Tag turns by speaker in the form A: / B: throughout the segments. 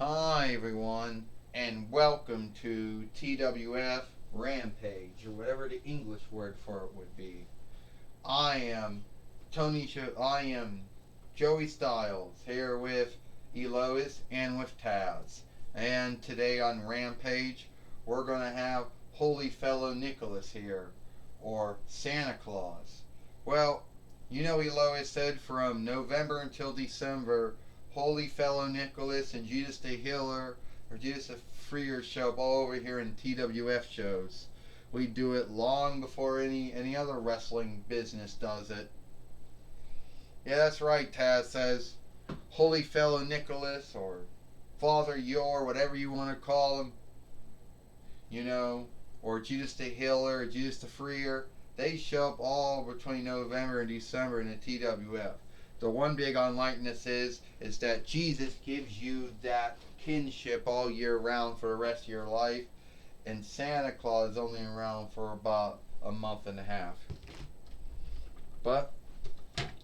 A: Hi everyone, and welcome to TWF Rampage, or whatever the English word for it would be. I am I am Joey Styles here with Elois and with Taz. And today on Rampage, we're gonna have Holy Fellow Nicholas here, or Santa Claus. Well, Elois said from November until December, Holy Fellow Nicholas and Jesus the Healer or Jesus the Freer show up all over here in TWF shows. We do it long before any other wrestling business does it. Yeah, that's right, Taz says. Holy Fellow Nicholas or Father Yor, whatever you want to call him, you know, or Jesus the Healer, or Jesus the Freer. They show up all between November and December in the TWF. The one big unlikeness is that Jesus gives you that kinship all year round for the rest of your life, and Santa Claus is only around for about a month and a half. But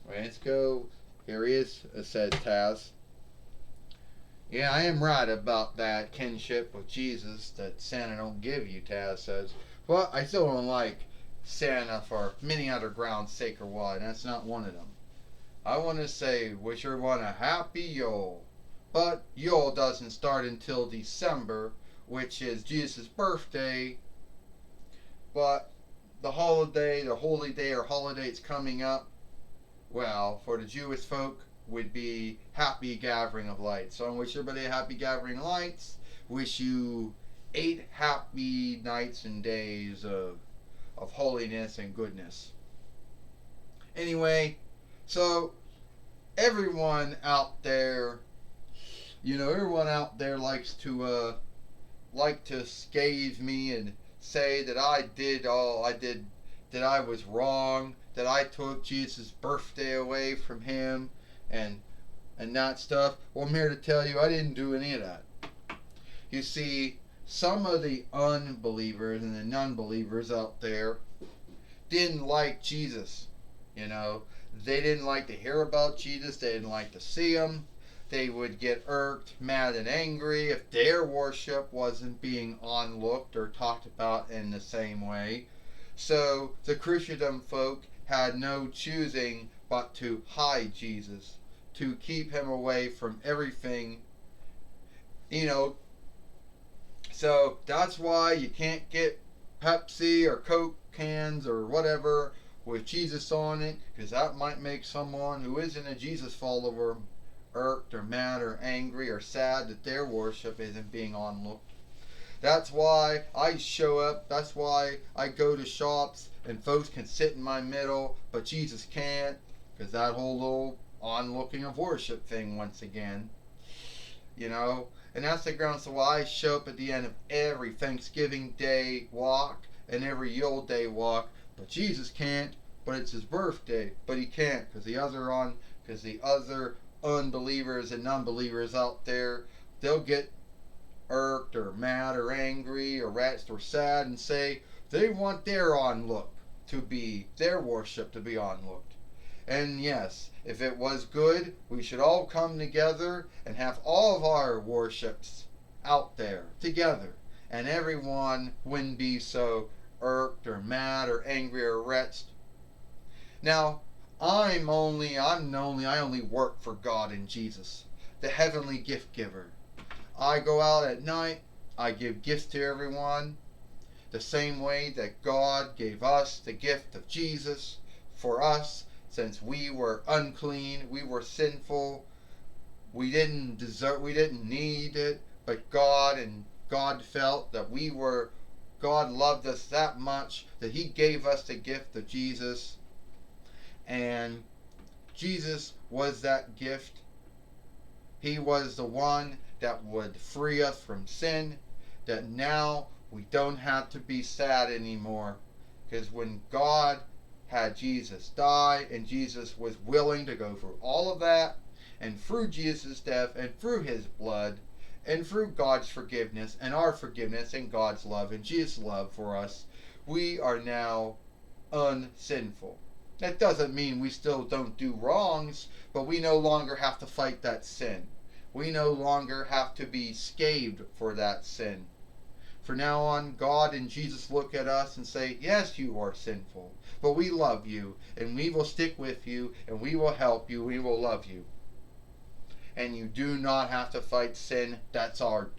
A: let's go. Here he is, said Taz. Yeah, I am right about that kinship with Jesus that Santa don't give you, Taz says. Well, I still don't like Santa for many other grounds, sacred wide. That's not one of them. I want to say wish everyone a happy Yule. But Yule doesn't start until December, which is Jesus' birthday. But the holiday, the holy day or holidays coming up, well, for the Jewish folk, would be Happy Gathering of Lights. So I wish everybody a happy gathering of lights. Wish you 8 happy nights and days of holiness and goodness. Anyway, so everyone out there, everyone out there likes to scathe me and say that that I was wrong, that I took Jesus' birthday away from him, and that stuff. Well, I'm here to tell you I didn't do any of that. You see, some of the unbelievers and the non-believers out there didn't like Jesus. They didn't like to hear about Jesus. They didn't like to see him. They would get irked, mad, and angry if their worship wasn't being onlooked or talked about in the same way. So the Christendom folk had no choosing but to hide Jesus, to keep him away from everything. You know, so that's why you can't get Pepsi or Coke cans or whatever with Jesus on it, because that might make someone who isn't a Jesus follower irked or mad or angry or sad that their worship isn't being onlooked. That's why I show up. That's why I go to shops and folks can sit in my middle, but Jesus can't, because that whole little onlooking of worship thing once again. And that's the grounds why I show up at the end of every Thanksgiving Day walk and every Yule Day walk, but Jesus can't. But it's his birthday, but he can't because the other unbelievers and non-believers out there, they'll get irked or mad or angry or razzed or sad and say they want their worship to be onlooked. And yes, if it was good, we should all come together and have all of our worships out there together. And everyone wouldn't be so irked or mad or angry or wretched. Now, I only work for God and Jesus, the heavenly gift giver. I go out at night, I give gifts to everyone, the same way that God gave us the gift of Jesus for us. Since we were unclean, we were sinful, we didn't need it, but God felt that God loved us that much that he gave us the gift of Jesus. And Jesus was that gift. He was the one that would free us from sin, that now we don't have to be sad anymore. Because when God had Jesus die, and Jesus was willing to go through all of that, and through Jesus' death, and through his blood, and through God's forgiveness, and our forgiveness, and God's love, and Jesus' love for us, we are now unsinful. That doesn't mean we still don't do wrongs, but we no longer have to fight that sin. We no longer have to be scathed for that sin. From now on, God and Jesus look at us and say, yes, you are sinful, but we love you, and we will stick with you, and we will help you, we will love you. And you do not have to fight sin. That's our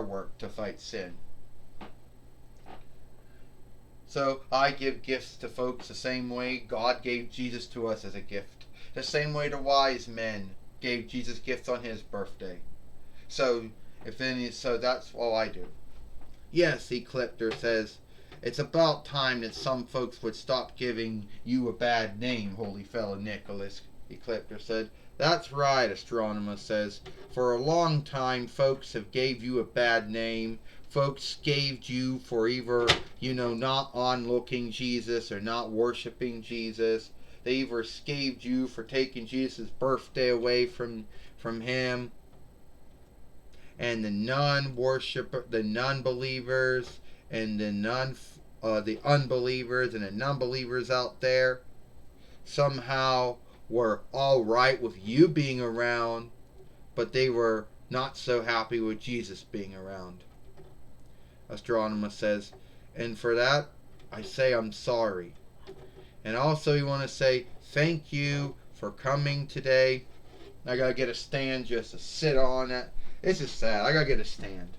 A: work, to fight sin. So I give gifts to folks the same way God gave Jesus to us as a gift. The same way the wise men gave Jesus gifts on his birthday. So that's all I do. Yes, Ecliptor says, it's about time that some folks would stop giving you a bad name, holy fellow Nicholas, Ecliptor said. That's right, Astronomer says. For a long time, folks have gave you a bad name. Folks scathed you for either, not onlooking Jesus or not worshiping Jesus. They either scathed you for taking Jesus' birthday away from him. And the non-believers and the unbelievers and the non-believers out there somehow were all right with you being around, but they were not so happy with Jesus being around. Astronomer says, and for that, I say I'm sorry. And also you want to say thank you for coming today. I gotta get a stand just to sit on it. It's just sad. I gotta get a stand.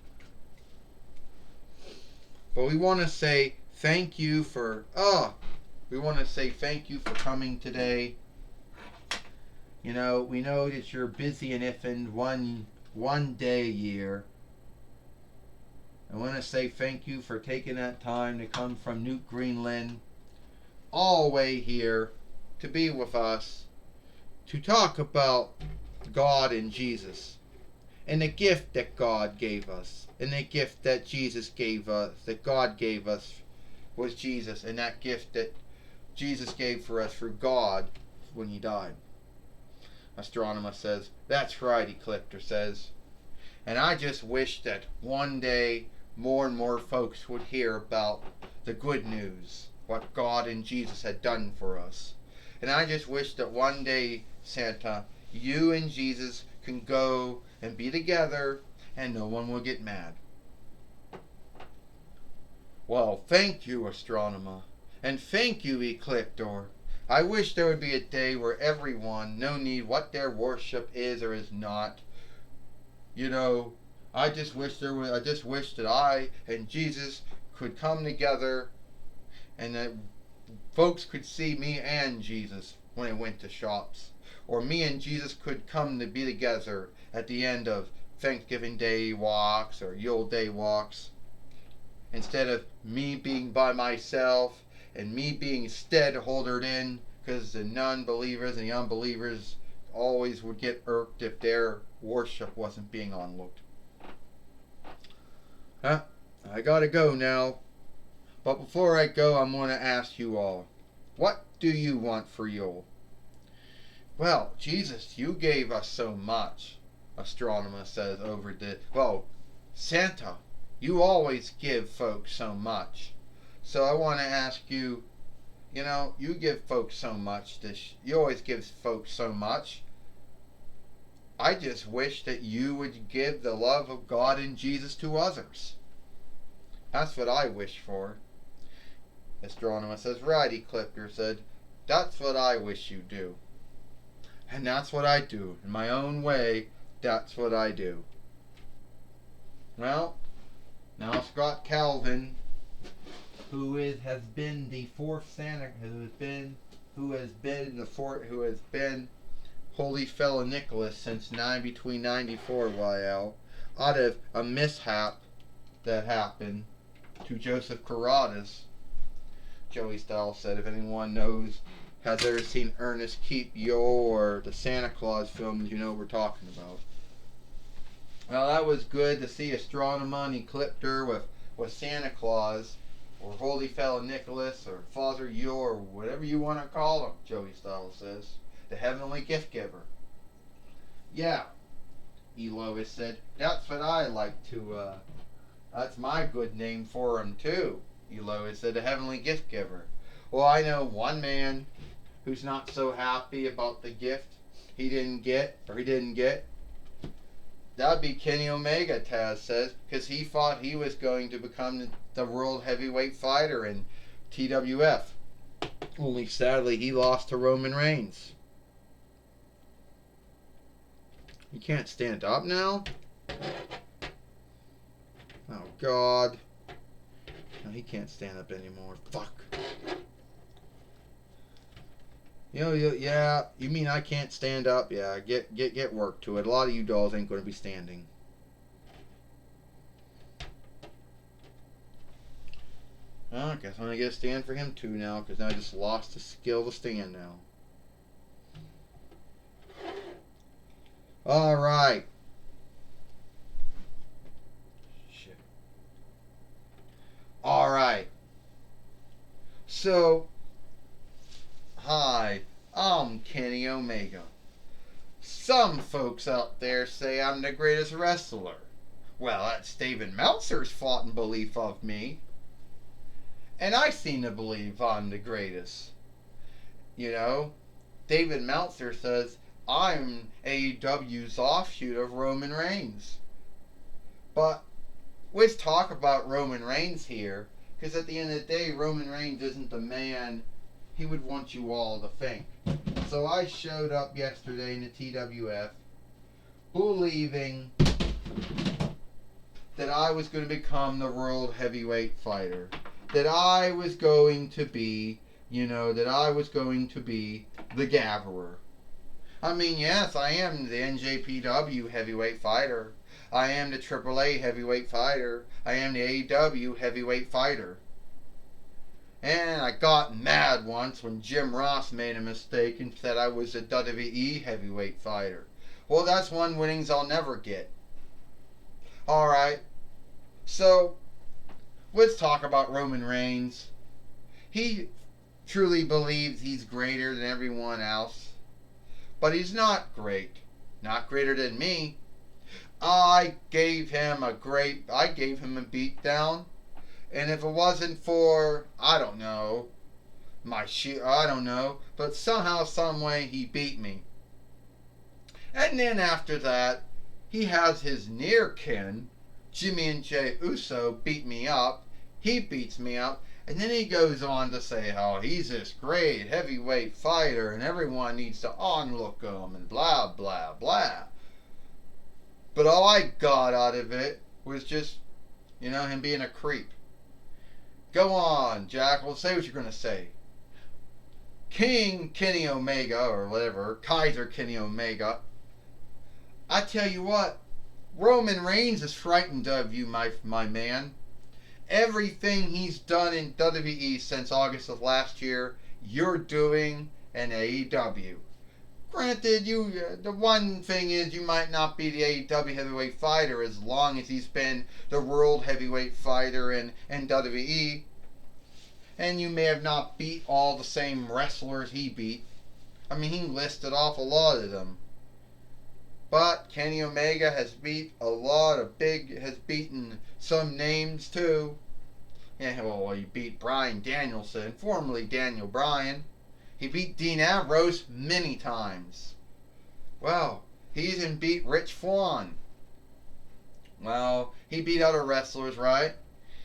A: But we want to say thank you for coming today. We know that you're busy and ifing one day a year. I want to say thank you for taking that time to come from New Greenland all the way here to be with us, to talk about God and Jesus, and the gift that God gave us, and the gift that Jesus gave us, that God gave us was Jesus, and that gift that Jesus gave for us through God when he died. Astronomer says, that's right, Ecliptor says. And I just wish that one day more and more folks would hear about the good news, what God and Jesus had done for us. And I just wish that one day, Santa, you and Jesus can go and be together and no one will get mad. Well, thank you, Astronomer. And thank you, Ecliptor. I wish there would be a day where everyone, no need what their worship is or is not, I just wish that I and Jesus could come together and that folks could see me and Jesus when I went to shops. Or me and Jesus could come to be together at the end of Thanksgiving Day walks or Yule Day walks. Instead of me being by myself and me being holdered in, because the non-believers and the unbelievers always would get irked if their worship wasn't being onlooked. I gotta go now. But before I go, I'm going to ask you all, what do you want for Yule? Well, Jesus, you gave us so much, Astronomer says Santa, you always give folks so much. So I want to ask you, you give folks so much. You always give folks so much. I just wish that you would give the love of God and Jesus to others. That's what I wish for. Astronomer says, right, Ecliptor said, that's what I wish you do. And that's what I do. In my own way, that's what I do. Well, now Scott Calvin, who has been the fourth Santa, who has been Holy Fellow Nicholas since between 94 YL, out of a mishap that happened to Joseph Carradas. Joey Styles said, if anyone has ever seen Ernest Keep Yule or the Santa Claus films, you know what we're talking about. Well, that was good to see Astronomer and Ecliptor with Santa Claus, or Holy Fellow Nicholas, or Father Yule, or whatever you want to call him, Joey Styles says. The Heavenly Gift Giver. Yeah, Elois said, that's what I like to, that's my good name for him too. Elois said, the Heavenly Gift Giver. Well, I know one man who's not so happy about the gift he didn't get. That'd be Kenny Omega, Taz says, because he thought he was going to become the world heavyweight fighter in TWF. Only sadly, he lost to Roman Reigns. He can't stand up now? Oh, God. No, he can't stand up anymore. Fuck. Yeah, you mean I can't stand up? Yeah, get work to it. A lot of you dolls ain't going to be standing. I guess I'm going to get a stand for him too now, because I just lost the skill to stand now. Alright. Shit. Alright. So, hi, I'm Kenny Omega. Some folks out there say I'm the greatest wrestler. Well, that's David Meltzer's fought in belief of me. And I seem to believe I'm the greatest. You know, David Meltzer says I'm AEW's offshoot of Roman Reigns. But let's talk about Roman Reigns here, because at the end of the day, Roman Reigns isn't the man he would want you all to think. So I showed up yesterday in the TWF believing that I was going to become the world heavyweight fighter. That I was going to be, that I was going to be the Gatherer. I mean, yes, I am the NJPW heavyweight fighter. I am the AAA heavyweight fighter. I am the AEW heavyweight fighter. And I got mad once when Jim Ross made a mistake and said I was a WWE heavyweight fighter. Well, that's one winnings I'll never get. Alright, so let's talk about Roman Reigns. He truly believes he's greater than everyone else. But he's not great. Not greater than me. I gave him a beat down. And if it wasn't for, I don't know, but somehow, some way he beat me. And then after that, he has his near kin, Jimmy and Jey Uso, beat me up. He beats me up. And then he goes on to say how he's this great heavyweight fighter and everyone needs to onlook him and blah, blah, blah. But all I got out of it was just, him being a creep. Go on, Jackal, say what you're going to say. King Kenny Omega, or whatever, Kaiser Kenny Omega. I tell you what, Roman Reigns is frightened of you, my man. Everything he's done in WWE since August of last year, you're doing in AEW. Granted, the one thing is you might not be the AEW heavyweight fighter as long as he's been the world heavyweight fighter in WWE. And you may have not beat all the same wrestlers he beat. I mean, he listed off a lot of them. But Kenny Omega has has beaten some names too. Yeah, well, he beat Bryan Danielson, formerly Daniel Bryan. He beat Dean Ambrose many times. Well, he even beat Rich Swann. Well, he beat other wrestlers, right?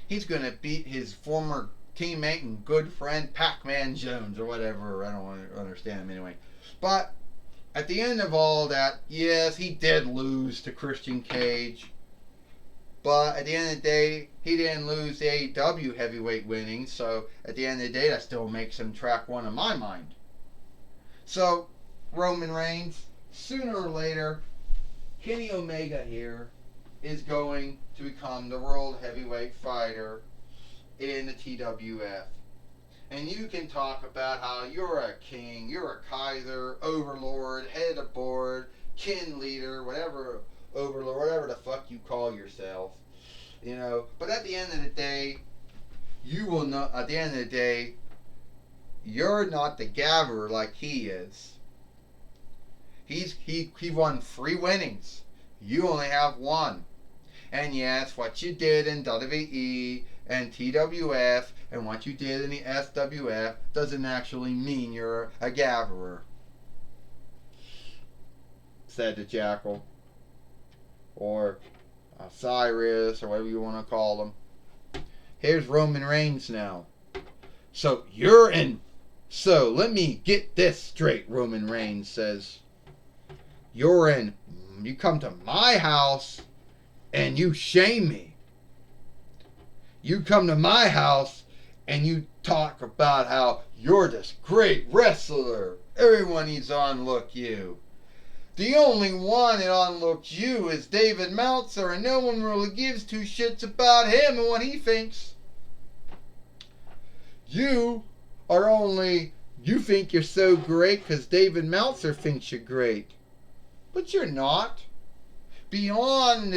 A: He's going to beat his former teammate and good friend Pac-Man Jones or whatever. I don't understand him anyway. But at the end of all that, yes, he did lose to Christian Cage. But at the end of the day, he didn't lose the AEW heavyweight winnings. So at the end of the day, that still makes him track one in my mind. So, Roman Reigns, sooner or later, Kenny Omega here is going to become the world heavyweight fighter in the TWF. And you can talk about how you're a king, you're a Kaiser, overlord, head of board, kin leader, whatever, overlord, whatever the fuck you call yourself. But at the end of the day, you're not the Gatherer like he is. He won 3 winnings. You only have 1. And yes, what you did in WWE and TWF and what you did in the SWF doesn't actually mean you're a Gatherer, said the Jackal. or Cyrus, or whatever you want to call them. Here's Roman Reigns now. So you're in. So let me get this straight, Roman Reigns says. You're in. You come to my house and you shame me. You come to my house and you talk about how you're this great wrestler. Everyone needs to unlook you. The only one that unlooks you is David Meltzer, and no one really gives two shits about him and what he thinks. You think you're so great because David Meltzer thinks you're great. But you're not. Beyond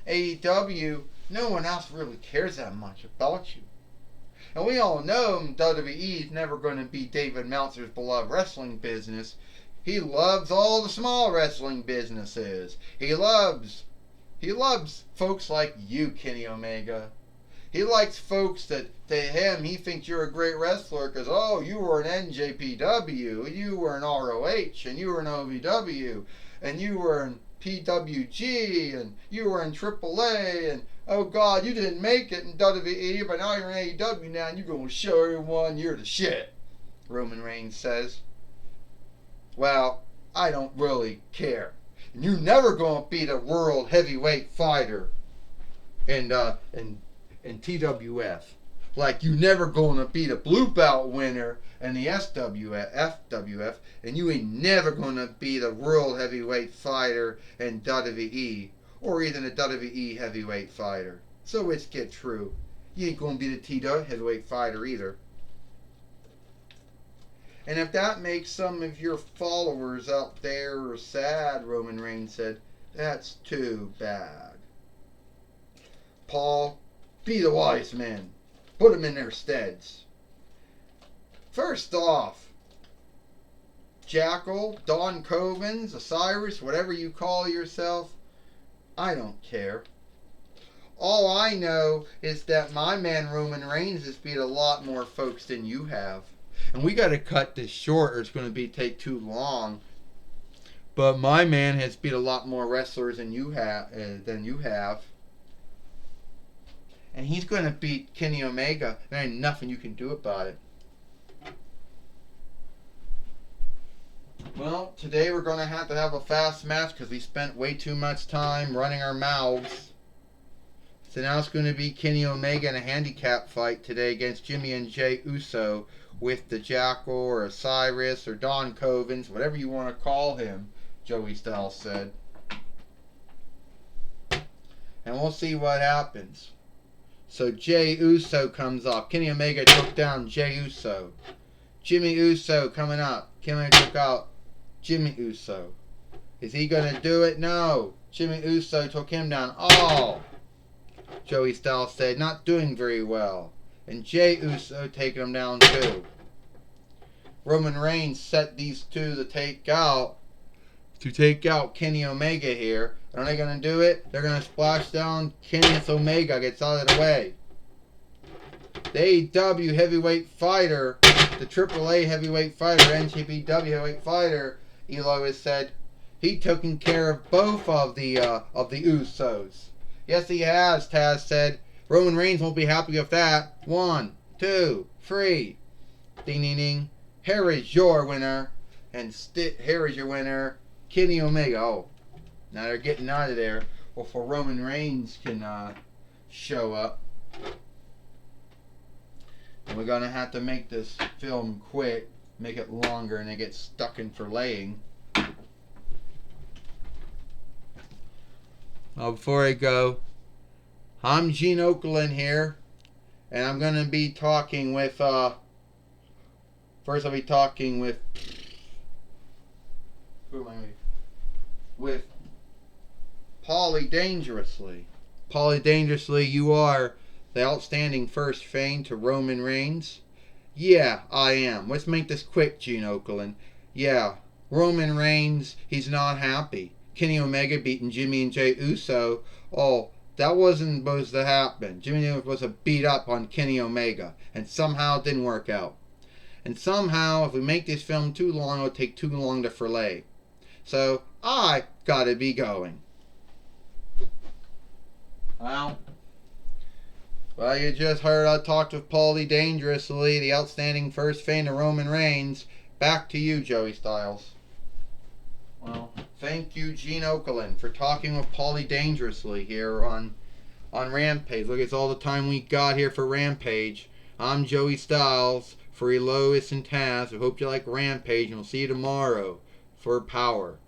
A: AEW, no one else really cares that much about you. And we all know WWE is never going to be David Meltzer's beloved wrestling business. He loves all the small wrestling businesses. He loves folks like you, Kenny Omega. He likes folks that, to him, he thinks you're a great wrestler because, oh, you were an NJPW, you were an ROH, and you were an OVW, and you were in PWG, and you were in AAA, and, oh, God, you didn't make it in WWE, but now you're in AEW now, and you're going to show everyone you're the shit, Roman Reigns says. Well, I don't really care. And you're never going to be the world heavyweight fighter in TWF. Like you never going to be the blue belt winner in the FWF, and you ain't never going to be the world heavyweight fighter in WWE, or even a WWE heavyweight fighter. So it's get true. You ain't going to be the TW heavyweight fighter either. And if that makes some of your followers out there sad, Roman Reigns said, that's too bad. Paul, be the wise men. Put them in their steads. First off, Jackal, Don Covens, Osiris, whatever you call yourself, I don't care. All I know is that my man Roman Reigns has beat a lot more folks than you have. And we got to cut this short or it's going to take too long. But my man has beat a lot more wrestlers than you have. And he's going to beat Kenny Omega. There ain't nothing you can do about it. Well, today we're going to have a fast match because we spent way too much time running our mouths. So now it's going to be Kenny Omega in a handicap fight today against Jimmy and Jey Uso with the Jackal or Osiris or Don Covens, whatever you want to call him, Joey Styles said. And we'll see what happens. So Jey Uso comes up. Kenny Omega took down Jey Uso. Jimmy Uso coming up. Kenny took out Jimmy Uso. Is he going to do it? No. Jimmy Uso took him down. Oh! Joey Styles said, not doing very well. And Jey Uso taking him down too. Roman Reigns set these two to take out Kenny Omega here. Are they going to do it? They're going to splash down. Kenny Omega gets out of the way. The AEW heavyweight fighter, the AAA heavyweight fighter, NJPW heavyweight fighter, Elo has said he taken care of both of the Usos. Yes, he has, Taz said. Roman Reigns won't be happy with that. 1, 2, 3. Ding, ding, ding. Here is your winner. And here is your winner, Kenny Omega. Oh, now they're getting out of there before Roman Reigns can show up. And we're going to have to make this film quick, make it longer, and they get stuck in for laying. Before I go, I'm Gene Okerlund here, and I'm going to be talking with, first I'll be talking with, who am I with? Paulie Dangerously. Paulie Dangerously, you are the outstanding first feign to Roman Reigns? Yeah, I am. Let's make this quick, Gene Okerlund. Yeah, Roman Reigns, he's not happy. Kenny Omega beating Jimmy and Jey Uso. Oh, that wasn't supposed to happen. Jimmy was a beat up on Kenny Omega, and somehow it didn't work out. And somehow, if we make this film too long, it'll take too long to fillet. So I gotta be going. Well, you just heard I talked with Paulie Dangerously, the outstanding first fan of Roman Reigns. Back to you, Joey Styles. Well, thank you, Gene Okerlund, for talking with Paulie Dangerously here on Rampage. Look, it's all the time we got here for Rampage. I'm Joey Styles for Elois and Taz. I hope you like Rampage, and we'll see you tomorrow for Power.